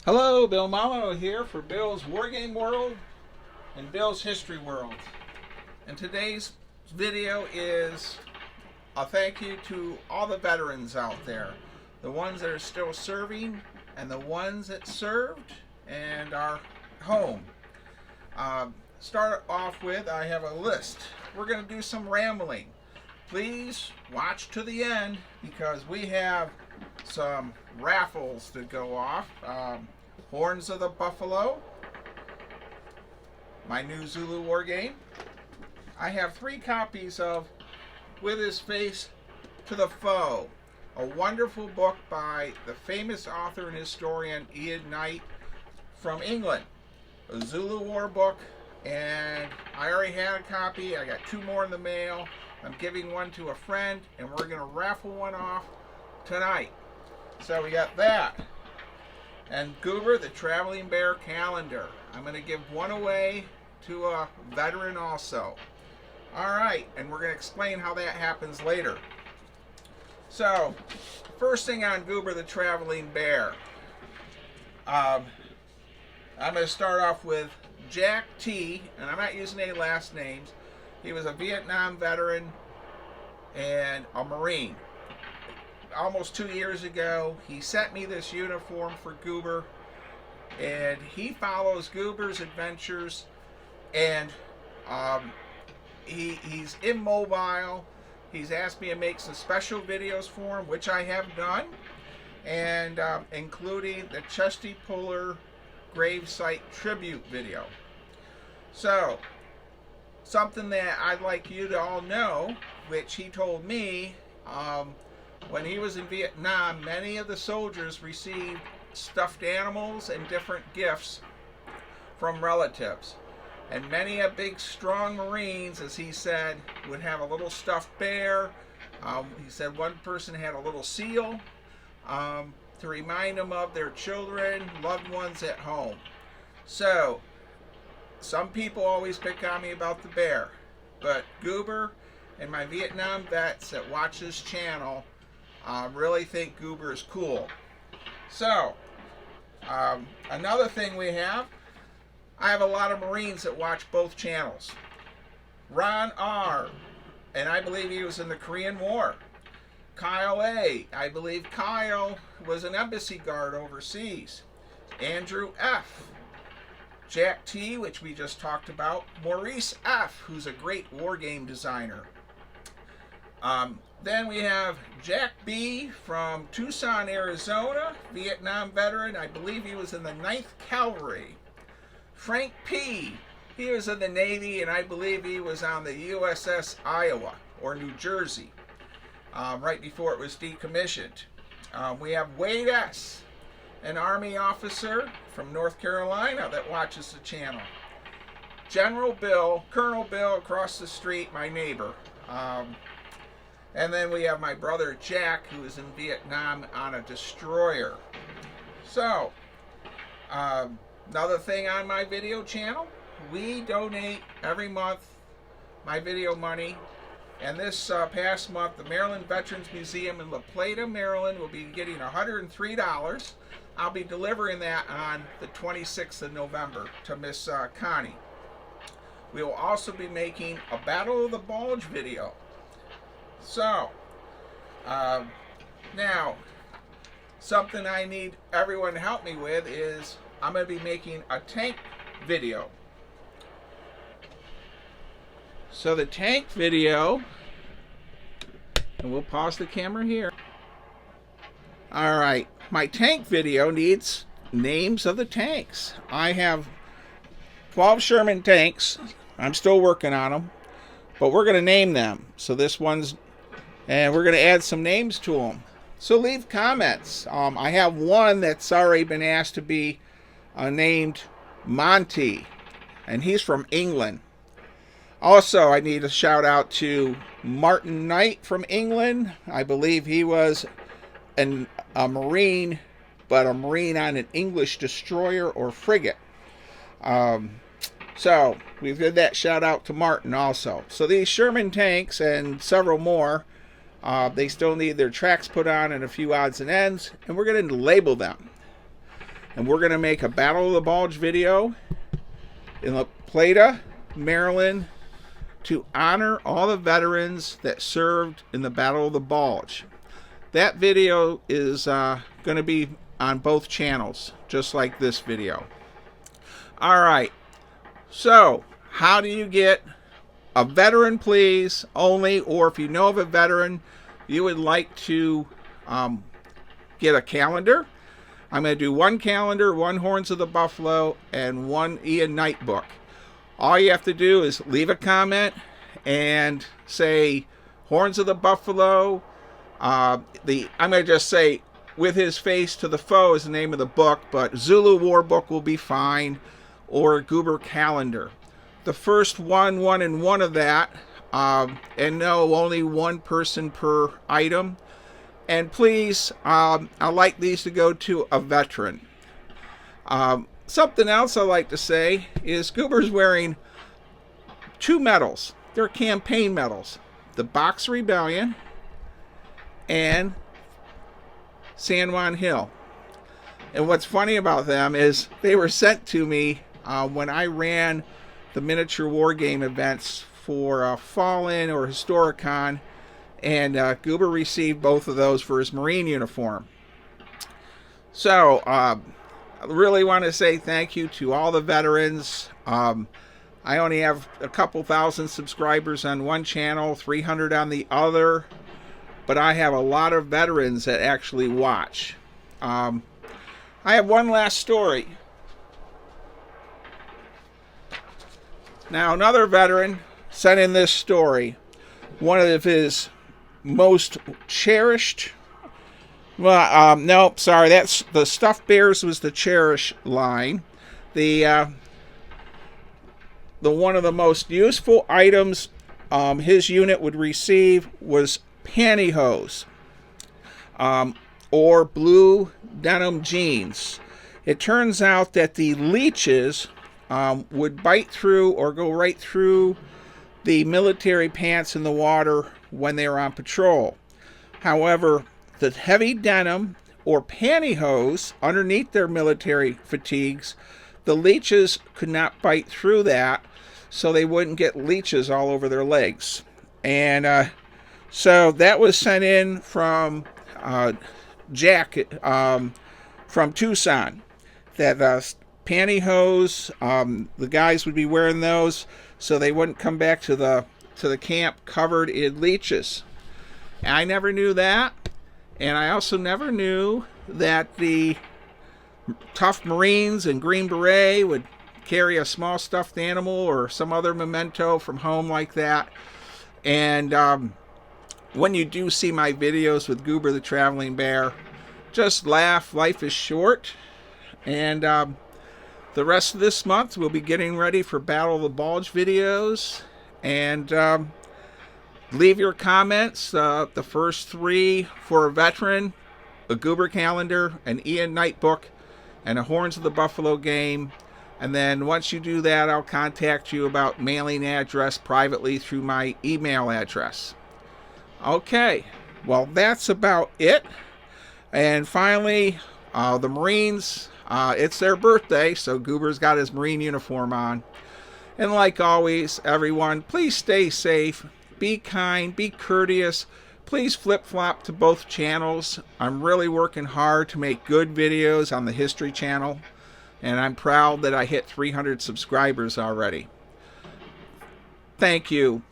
Hello, Bill Malo here for Bill's Wargame World and Bill's History World. And today's video is a thank you to all the veterans out there. The ones that are still serving and the ones that served and are home. Start off with, I have a list. We're going to do some rambling. Please watch to the end because we have some raffles to go off. Horns of the Buffalo, my new Zulu war game. I have 3 copies of With His Face to the Foe, a wonderful book by the famous author and historian Ian Knight from England. A Zulu war book, and I already had a copy. I got 2 more in the mail. I'm giving one to a friend, and we're going to raffle one off tonight. So we got that. And Goober, the Traveling Bear calendar. I'm going to give one away to a veteran also. Alright, and we're going to explain how that happens later. So, first thing on Goober, the Traveling Bear. I'm going to start off with Jack T, and I'm not using any last names. He was a Vietnam veteran and a Marine. Almost 2 years ago, he sent me this uniform for Goober, and he follows Goober's adventures, and he's immobile. He's asked me to make some special videos for him, which I have done, and including the Chesty Puller gravesite tribute video. So, something that I'd like you to all know, which he told me, when he was in Vietnam, many of the soldiers received stuffed animals and different gifts from relatives. And many a big, strong Marines, as he said, would have a little stuffed bear. He said one person had a little seal to remind them of their children, loved ones at home. So, some people always pick on me about the bear, but Goober and my Vietnam vets that watch this channel really think Goober is cool. So, another thing we have, I have a lot of Marines that watch both channels. Ron R, and I believe he was in the Korean War. Kyle A, I believe Kyle was an embassy guard overseas. Andrew F, Jack T, which we just talked about. Maurice F, who's a great war game designer. Then we have Jack B from Tucson, Arizona, Vietnam veteran. I believe he was in the 9th Cavalry. Frank P, he was in the Navy, and I believe he was on the USS Iowa or New Jersey right before it was decommissioned. We have Wade S, an Army officer from North Carolina that watches the channel. General Bill, Colonel Bill across the street, my neighbor. And then we have my brother Jack, who is in Vietnam on a destroyer. So, another thing on my video channel, we donate every month my video money. And this past month, the Maryland Veterans Museum in La Plata, Maryland will be getting $103. I'll be delivering that on the 26th of November to Miss Connie. We will also be making a Battle of the Bulge video. So, now, something I need everyone to help me with is I'm going to be making a tank video. So the tank video, and we'll pause the camera here. Alright, my tank video needs names of the tanks. I have 12 Sherman tanks. I'm still working on them, but we're going to name them. So this one's, and we're going to add some names to them. So leave comments. I have one that's already been asked to be named Monty, and he's from England. Also, I need a shout out to Martin Knight from England. I believe he was a Marine, but a Marine on an English destroyer or frigate. So, we've got that shout out to Martin also. So these Sherman tanks and several more, they still need their tracks put on and a few odds and ends, and we're going to label them. and we're going to make a Battle of the Bulge video in La Plata, Maryland, to honor all the veterans that served in the Battle of the Bulge. That video is going to be on both channels, just like this video. Alright, so how do you get a veteran please only, or if you know of a veteran you would like to get a calendar? I'm going to do one calendar, one Horns of the Buffalo, and one Ian Knight book. All you have to do is leave a comment and say Horns of the Buffalo. I'm going to just say With His Face to the Foe is the name of the book, but Zulu War Book will be fine, or Goober Calendar. The first one and one of that, and no, only one person per item. And please, I like these to go to a veteran. Something else I like to say is Goober's wearing two medals. They're campaign medals. The Boxer Rebellion and San Juan Hill. And what's funny about them is they were sent to me when I ran the miniature war game events for Fallen or Historicon, and Goober received both of those for his Marine uniform. So I really want to say thank you to all the veterans. I only have a couple thousand subscribers on one channel, 300 on the other, but I have a lot of veterans that actually watch. I have one last story. Now, another veteran sent in this story. One of his most cherished... Well, no, sorry, that's the Stuffed Bears was the Cherish line. The one of the most useful items his unit would receive was pantyhose, or blue denim jeans. It turns out that the leeches would bite through or go right through the military pants in the water when they were on patrol. However, the heavy denim or pantyhose underneath their military fatigues, the leeches could not bite through that, so they wouldn't get leeches all over their legs. And so that was sent in from Jack from Tucson. That pantyhose, the guys would be wearing those so they wouldn't come back to the camp covered in leeches. And I never knew that, and I also never knew that the tough Marines and Green Beret would carry a small stuffed animal or some other memento from home like that. And when you do see my videos with Goober the Traveling Bear, just laugh. Life is short. And the rest of this month we'll be getting ready for Battle of the Bulge videos. And leave your comments. The first three for a veteran, a Goober calendar, an Ian Knight book, and a Horns of the Buffalo game. And then once you do that, I'll contact you about mailing address privately through my email address. Okay, well, that's about it. And finally, the Marines, it's their birthday, so Goober's got his Marine uniform on. And like always, everyone, please stay safe, be kind, be courteous. Please flip-flop to both channels. I'm really working hard to make good videos on the History Channel, and I'm proud that I hit 300 subscribers already. Thank you.